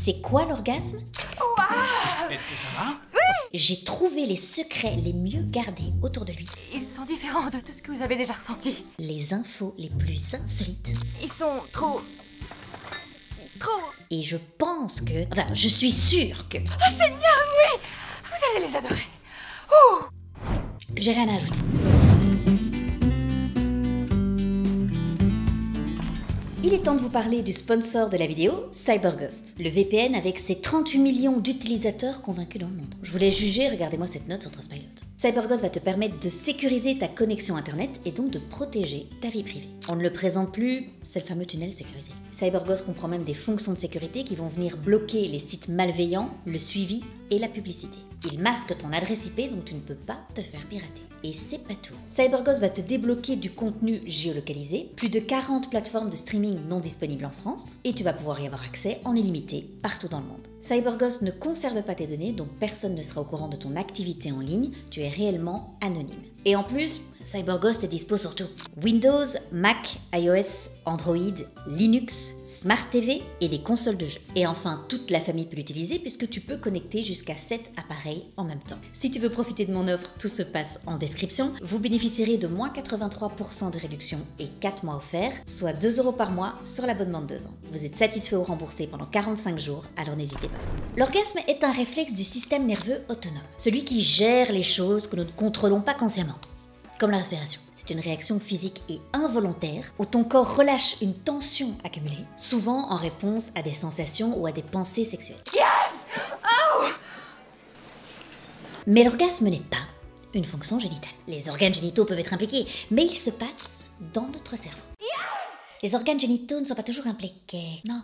C'est quoi l'orgasme? Waouh! Est-ce que ça va? J'ai trouvé les secrets les mieux gardés autour de lui. Ils sont différents de tout ce que vous avez déjà ressenti. Les infos les plus insolites. Ils sont trop... Et je pense que... Enfin, je suis sûre que... Oh Seigneur, oui! Vous allez les adorer. J'ai rien à ajouter. Il est temps de vous parler du sponsor de la vidéo, CyberGhost, le VPN avec ses 38 millions d'utilisateurs convaincus dans le monde. Je vous laisse juger, regardez-moi cette note sur Trustpilot. CyberGhost va te permettre de sécuriser ta connexion internet et donc de protéger ta vie privée. On ne le présente plus, c'est le fameux tunnel sécurisé. CyberGhost comprend même des fonctions de sécurité qui vont venir bloquer les sites malveillants, le suivi et la publicité. Il masque ton adresse IP donc tu ne peux pas te faire pirater. Et c'est pas tout. CyberGhost va te débloquer du contenu géolocalisé, plus de 40 plateformes de streaming non disponibles en France, et tu vas pouvoir y avoir accès en illimité partout dans le monde. CyberGhost ne conserve pas tes données, donc personne ne sera au courant de ton activité en ligne, tu es réellement anonyme. Et en plus, CyberGhost est dispo sur tout. Windows, Mac, iOS, Android, Linux, Smart TV et les consoles de jeux. Et enfin, toute la famille peut l'utiliser puisque tu peux connecter jusqu'à 7 appareils en même temps. Si tu veux profiter de mon offre, tout se passe en description. Vous bénéficierez de moins 83% de réduction et 4 mois offerts, soit 2 € par mois sur l'abonnement de 2 ans. Vous êtes satisfait ou remboursé pendant 45 jours, alors n'hésitez pas. L'orgasme est un réflexe du système nerveux autonome, celui qui gère les choses que nous ne contrôlons pas consciemment, comme la respiration. C'est une réaction physique et involontaire où ton corps relâche une tension accumulée, souvent en réponse à des sensations ou à des pensées sexuelles. Yes! Oh! Mais l'orgasme n'est pas une fonction génitale. Les organes génitaux peuvent être impliqués, mais ils se passent dans notre cerveau. Les organes génitaux ne sont pas toujours impliqués. Non,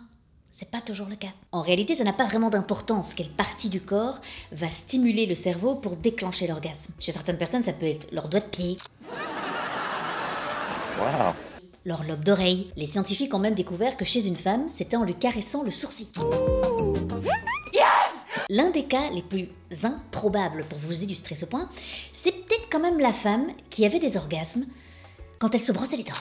c'est pas toujours le cas. En réalité, ça n'a pas vraiment d'importance quelle partie du corps va stimuler le cerveau pour déclencher l'orgasme. Chez certaines personnes, ça peut être leur doigt de pied, Wow. leur lobe d'oreille. Les scientifiques ont même découvert que chez une femme, c'était en lui caressant le sourcil. L'un des cas les plus improbables pour vous illustrer ce point, c'est peut-être quand même la femme qui avait des orgasmes quand elle se brossait les dents.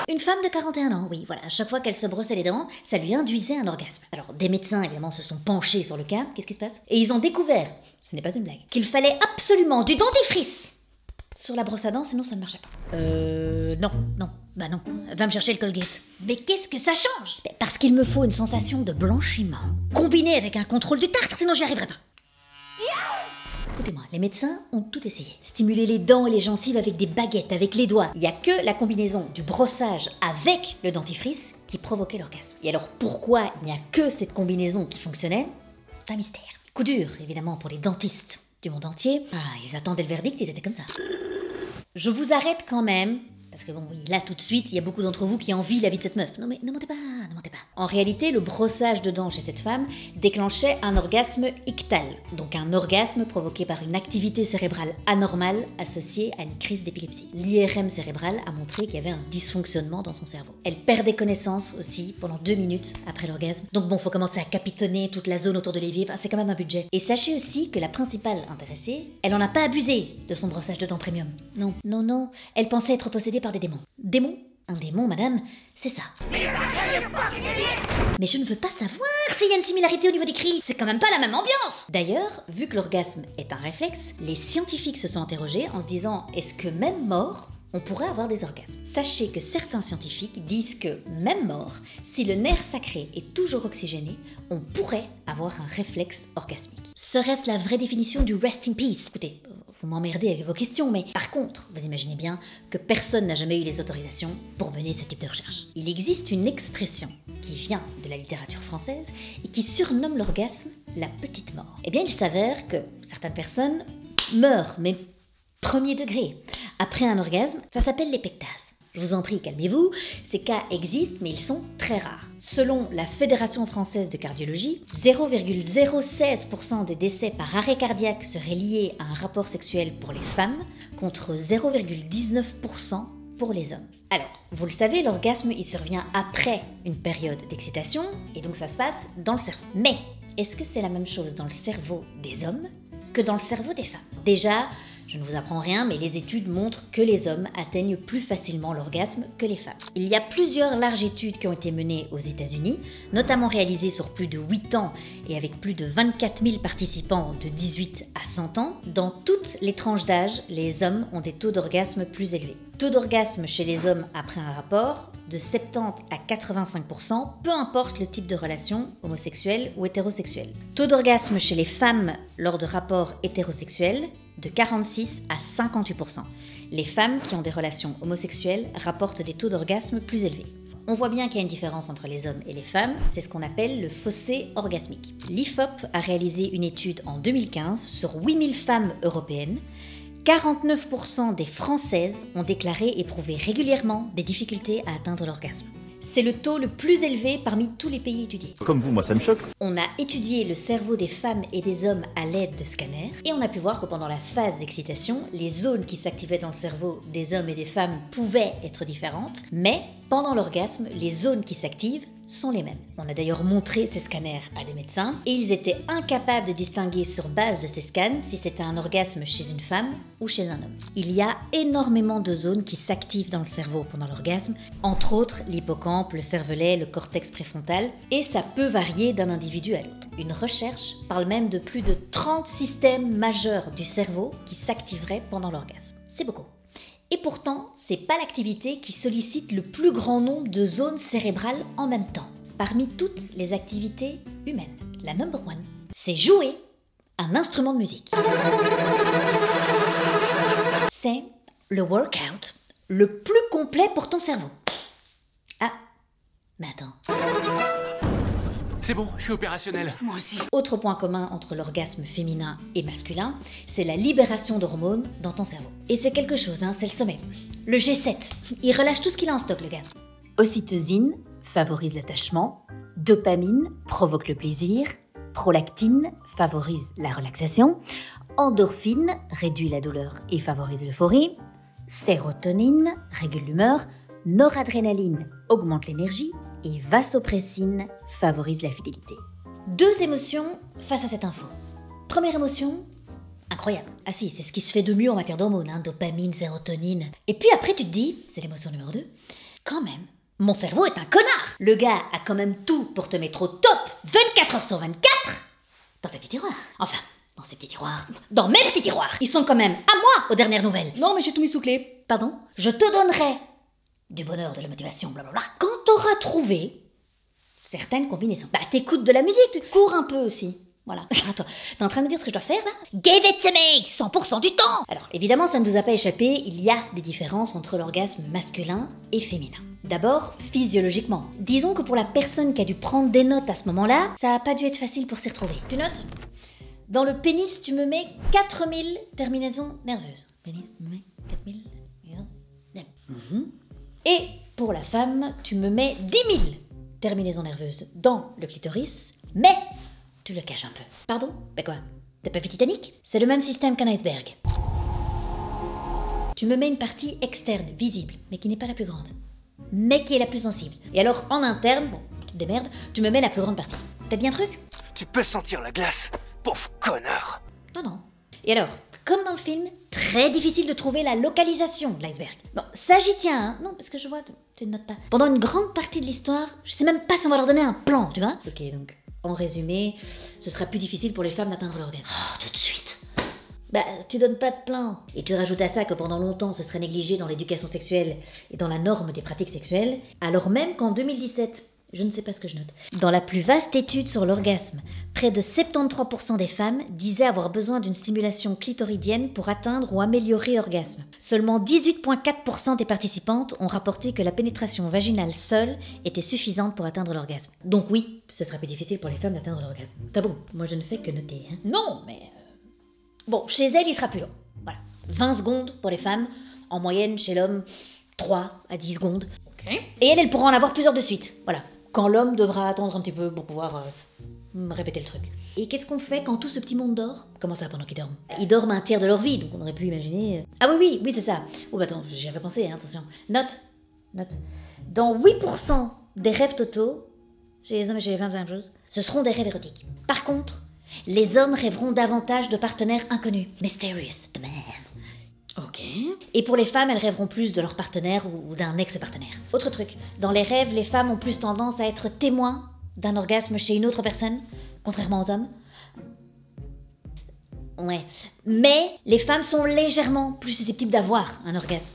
Une femme de 41 ans, oui, voilà, à chaque fois qu'elle se brossait les dents, ça lui induisait un orgasme. Alors, des médecins, évidemment, se sont penchés sur le cas, qu'est-ce qui se passe? Et ils ont découvert, ce n'est pas une blague, qu'il fallait absolument du dentifrice sur la brosse à dents, sinon ça ne marchait pas. Non, bah non, va me chercher le Colgate. Mais qu'est-ce que ça change? Parce qu'il me faut une sensation de blanchiment, combinée avec un contrôle du tartre, sinon j'y arriverai pas. Écoutez-moi, les médecins ont tout essayé. Stimuler les dents et les gencives avec des baguettes, avec les doigts. Il n'y a que la combinaison du brossage avec le dentifrice qui provoquait l'orgasme. Et alors pourquoi il n'y a que cette combinaison qui fonctionnait? C'est un mystère. Coup dur, évidemment, pour les dentistes du monde entier. Ah, ils attendaient le verdict, ils étaient comme ça. Je vous arrête quand même, parce que bon, oui, là tout de suite, il y a beaucoup d'entre vous qui envient la vie de cette meuf. Non mais ne mentez pas, ne mentez pas. En réalité, le brossage de dents chez cette femme déclenchait un orgasme ictal, donc un orgasme provoqué par une activité cérébrale anormale associée à une crise d'épilepsie. L'IRM cérébral a montré qu'il y avait un dysfonctionnement dans son cerveau. Elle perdait connaissance aussi pendant 2 minutes après l'orgasme. Donc bon, faut commencer à capitonner toute la zone autour de l'évier, enfin, c'est quand même un budget. Et sachez aussi que la principale intéressée, elle en a pas abusé de son brossage de dents premium. Non, non, non, elle pensait être possédée par des démons. Démons? Un démon, madame, c'est ça. Mais je ne veux pas savoir s'il y a une similarité au niveau des cris. C'est quand même pas la même ambiance. D'ailleurs, vu que l'orgasme est un réflexe, les scientifiques se sont interrogés en se disant, est-ce que même mort, on pourrait avoir des orgasmes? Sachez que certains scientifiques disent que, même mort, si le nerf sacré est toujours oxygéné, on pourrait avoir un réflexe orgasmique. Serait-ce la vraie définition du rest in peace? Écoutez, vous m'emmerdez avec vos questions, mais par contre, vous imaginez bien que personne n'a jamais eu les autorisations pour mener ce type de recherche. Il existe une expression qui vient de la littérature française et qui surnomme l'orgasme la petite mort. Eh bien, il s'avère que certaines personnes meurent, mais premier degré. Après un orgasme, ça s'appelle l'épectase. Je vous en prie, calmez-vous, ces cas existent, mais ils sont très rares. Selon la Fédération française de cardiologie, 0,016% des décès par arrêt cardiaque seraient liés à un rapport sexuel pour les femmes, contre 0,19% pour les hommes. Alors, vous le savez, l'orgasme, il survient après une période d'excitation, et donc ça se passe dans le cerveau. Mais, est-ce que c'est la même chose dans le cerveau des hommes que dans le cerveau des femmes? Déjà, Je ne vous apprends rien, mais les études montrent que les hommes atteignent plus facilement l'orgasme que les femmes. Il y a plusieurs larges études qui ont été menées aux États-Unis, notamment réalisées sur plus de 8 ans et avec plus de 24 000 participants de 18 à 100 ans. Dans toutes les tranches d'âge, les hommes ont des taux d'orgasme plus élevés. Taux d'orgasme chez les hommes après un rapport de 70 à 85%, peu importe le type de relation, homosexuelle ou hétérosexuelle. Taux d'orgasme chez les femmes lors de rapports hétérosexuels de 46 à 58%. Les femmes qui ont des relations homosexuelles rapportent des taux d'orgasme plus élevés. On voit bien qu'il y a une différence entre les hommes et les femmes, c'est ce qu'on appelle le fossé orgasmique. L'IFOP a réalisé une étude en 2015 sur 8000 femmes européennes. 49% des Françaises ont déclaré éprouver régulièrement des difficultés à atteindre l'orgasme. C'est le taux le plus élevé parmi tous les pays étudiés. Comme vous, moi ça me choque. On a étudié le cerveau des femmes et des hommes à l'aide de scanners et on a pu voir que pendant la phase d'excitation, les zones qui s'activaient dans le cerveau des hommes et des femmes pouvaient être différentes, mais pendant l'orgasme, les zones qui s'activent sont les mêmes. On a d'ailleurs montré ces scanners à des médecins et ils étaient incapables de distinguer sur base de ces scans si c'était un orgasme chez une femme ou chez un homme. Il y a énormément de zones qui s'activent dans le cerveau pendant l'orgasme, entre autres l'hippocampe, le cervelet, le cortex préfrontal, et ça peut varier d'un individu à l'autre. Une recherche parle même de plus de 30 systèmes majeurs du cerveau qui s'activeraient pendant l'orgasme. C'est beaucoup. Et pourtant, c'est pas l'activité qui sollicite le plus grand nombre de zones cérébrales en même temps. Parmi toutes les activités humaines, la number one, c'est jouer un instrument de musique. C'est le workout le plus complet pour ton cerveau. Ah, mais attends. C'est bon, je suis opérationnel. Moi aussi. Autre point commun entre l'orgasme féminin et masculin, c'est la libération d'hormones dans ton cerveau. Et c'est quelque chose, c'est le sommet. Le G7, il relâche tout ce qu'il a en stock, le gars. Ocytocine favorise l'attachement, dopamine provoque le plaisir, prolactine favorise la relaxation, endorphine réduit la douleur et favorise l'euphorie, sérotonine régule l'humeur, noradrénaline augmente l'énergie, et vasopressine favorise la fidélité. 2 émotions face à cette info. Première émotion, incroyable. Ah si, c'est ce qui se fait de mieux en matière d'hormones, dopamine, sérotonine. Et puis après tu te dis, c'est l'émotion numéro 2, quand même, mon cerveau est un connard. Le gars a quand même tout pour te mettre au top 24 heures sur 24 dans ses petits tiroirs. Enfin, dans ses petits tiroirs. Dans mes petits tiroirs. Ils sont quand même à moi aux dernières nouvelles. Non mais j'ai tout mis sous clé. Pardon? Je te donnerai du bonheur, de la motivation, blablabla. Quand t'auras trouvé certaines combinaisons, t'écoutes de la musique, tu cours un peu aussi. Voilà. Attends, t'es en train de me dire ce que je dois faire là? Give it to me 100% du temps. Alors, évidemment, ça ne vous a pas échappé, il y a des différences entre l'orgasme masculin et féminin. D'abord, physiologiquement. Disons que pour la personne qui a dû prendre des notes à ce moment-là, ça n'a pas dû être facile pour s'y retrouver. Tu notes? Dans le pénis, tu me mets 4000 terminaisons nerveuses. Pénis, tu me mets 4000 terminaisons nerveuses. Et pour la femme, tu me mets 10 000 terminaisons nerveuses dans le clitoris, mais tu le caches un peu. Pardon? Quoi? T'as pas vu Titanic? C'est le même système qu'un iceberg. Tu me mets une partie externe, visible, mais qui n'est pas la plus grande, mais qui est la plus sensible. Et alors, en interne, bon, tu te démerdes, tu me mets la plus grande partie. T'as dit un truc? Tu peux sentir la glace, pauvre connard. Non. Et alors, comme dans le film, très difficile de trouver la localisation de l'iceberg. Bon, ça j'y tiens, Non, parce que je vois, tu ne notes pas. Pendant une grande partie de l'histoire, je sais même pas si on va leur donner un plan, tu vois? Ok, donc, en résumé, ce sera plus difficile pour les femmes d'atteindre l'orgasme. Oh, tout de suite. Tu donnes pas de plan. Et tu rajoutes à ça que pendant longtemps, ce serait négligé dans l'éducation sexuelle et dans la norme des pratiques sexuelles, alors même qu'en 2017, je ne sais pas ce que je note. Dans la plus vaste étude sur l'orgasme, près de 73% des femmes disaient avoir besoin d'une stimulation clitoridienne pour atteindre ou améliorer l'orgasme. Seulement 18,4% des participantes ont rapporté que la pénétration vaginale seule était suffisante pour atteindre l'orgasme. Donc oui, ce sera plus difficile pour les femmes d'atteindre l'orgasme. Pas bon, moi je ne fais que noter. Non, mais... Bon, chez elles, il sera plus long. Voilà. 20 secondes pour les femmes, en moyenne chez l'homme, 3 à 10 secondes. Ok. Et elles pourront en avoir plusieurs de suite. Voilà. Quand l'homme devra attendre un petit peu pour pouvoir répéter le truc. Et qu'est-ce qu'on fait quand tout ce petit monde dort? Comment ça, pendant qu'ils dorment? Ils dorment un tiers de leur vie, donc on aurait pu imaginer... Ah oui, c'est ça. Oh, attends, j'y avais pensé, attention. Note. Dans 8% des rêves totaux, chez les hommes et chez les femmes, c'est la même chose, ce seront des rêves érotiques. Par contre, les hommes rêveront davantage de partenaires inconnus. Mysterious, the man. Et pour les femmes, elles rêveront plus de leur partenaire ou d'un ex-partenaire. Autre truc, dans les rêves, les femmes ont plus tendance à être témoins d'un orgasme chez une autre personne, contrairement aux hommes. Ouais. Mais les femmes sont légèrement plus susceptibles d'avoir un orgasme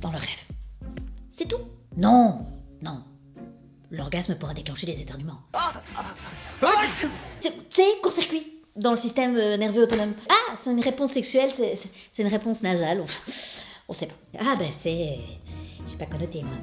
dans leur rêve. C'est tout. Non. L'orgasme pourra déclencher des éternuements. C'est court-circuit dans le système nerveux autonome. Ah, c'est une réponse sexuelle, c'est une réponse nasale. On sait pas. Ah ben c'est... J'ai pas connoté moi.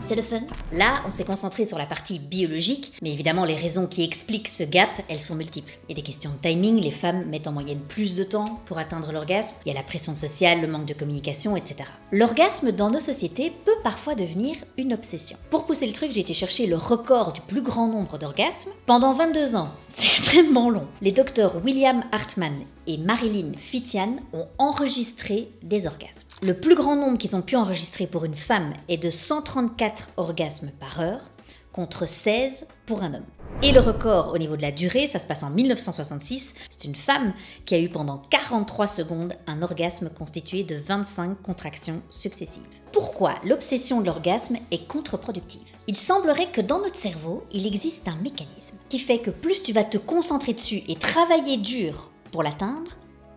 C'est le fun. Là, on s'est concentré sur la partie biologique, mais évidemment, les raisons qui expliquent ce gap, elles sont multiples. Il y a des questions de timing, les femmes mettent en moyenne plus de temps pour atteindre l'orgasme, il y a la pression sociale, le manque de communication, etc. L'orgasme dans nos sociétés peut parfois devenir une obsession. Pour pousser le truc, j'ai été chercher le record du plus grand nombre d'orgasmes pendant 22 ans. C'est extrêmement long. Les docteurs William Hartman et Marilyn Fitian ont enregistré des orgasmes. Le plus grand nombre qu'ils ont pu enregistrer pour une femme est de 134 orgasmes par heure, contre 16 pour un homme. Et le record au niveau de la durée, ça se passe en 1966, c'est une femme qui a eu pendant 43 secondes un orgasme constitué de 25 contractions successives. Pourquoi l'obsession de l'orgasme est contre-productive? Il semblerait que dans notre cerveau, il existe un mécanisme qui fait que plus tu vas te concentrer dessus et travailler dur pour l'atteindre,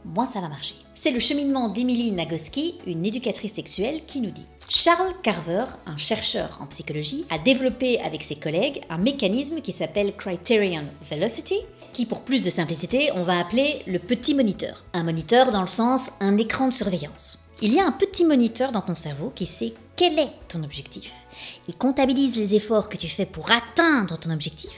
moins ça va marcher. C'est le cheminement d'Emily Nagoski, une éducatrice sexuelle, qui nous dit: Charles Carver, un chercheur en psychologie, a développé avec ses collègues un mécanisme qui s'appelle Criterion Velocity, qui pour plus de simplicité, on va appeler le petit moniteur. Un moniteur dans le sens un écran de surveillance. Il y a un petit moniteur dans ton cerveau qui sait quel est ton objectif. Il comptabilise les efforts que tu fais pour atteindre ton objectif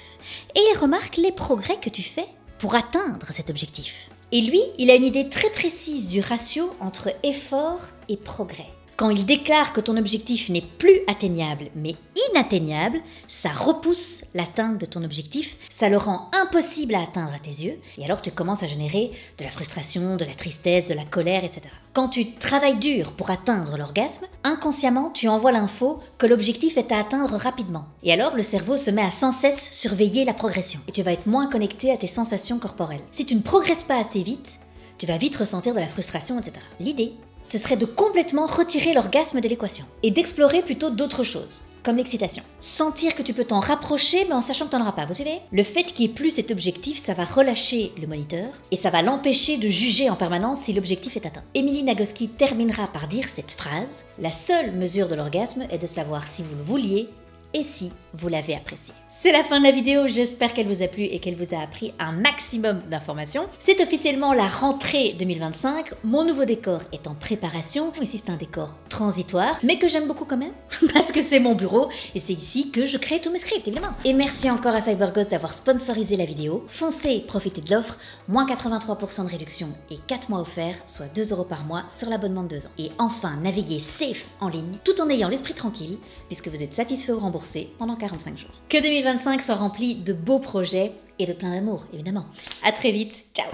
et il remarque les progrès que tu fais pour atteindre cet objectif. Et lui, il a une idée très précise du ratio entre effort et progrès. Quand il déclare que ton objectif n'est plus atteignable, mais inatteignable, ça repousse l'atteinte de ton objectif, ça le rend impossible à atteindre à tes yeux, et alors tu commences à générer de la frustration, de la tristesse, de la colère, etc. Quand tu travailles dur pour atteindre l'orgasme, inconsciemment, tu envoies l'info que l'objectif est à atteindre rapidement. Et alors, le cerveau se met à sans cesse surveiller la progression, et tu vas être moins connecté à tes sensations corporelles. Si tu ne progresses pas assez vite, tu vas vite ressentir de la frustration, etc. L'idée, ce serait de complètement retirer l'orgasme de l'équation et d'explorer plutôt d'autres choses, comme l'excitation. Sentir que tu peux t'en rapprocher mais en sachant que tu n'en auras pas, vous suivez? Le fait qu'il n'y ait plus cet objectif, ça va relâcher le moniteur et ça va l'empêcher de juger en permanence si l'objectif est atteint. Emily Nagoski terminera par dire cette phrase: la seule mesure de l'orgasme est de savoir si vous le vouliez et si vous l'avez apprécié. C'est la fin de la vidéo, j'espère qu'elle vous a plu et qu'elle vous a appris un maximum d'informations. C'est officiellement la rentrée 2025, mon nouveau décor est en préparation. Ici c'est un décor transitoire, mais que j'aime beaucoup quand même, parce que c'est mon bureau et c'est ici que je crée tous mes scripts évidemment. Et merci encore à CyberGhost d'avoir sponsorisé la vidéo. Foncez, profitez de l'offre, moins 83% de réduction et 4 mois offerts, soit 2 € par mois sur l'abonnement de 2 ans. Et enfin, naviguez safe en ligne, tout en ayant l'esprit tranquille, puisque vous êtes satisfait ou remboursé pendant 45 jours. Que 2025 soit rempli de beaux projets et de plein d'amour, évidemment. À très vite, ciao!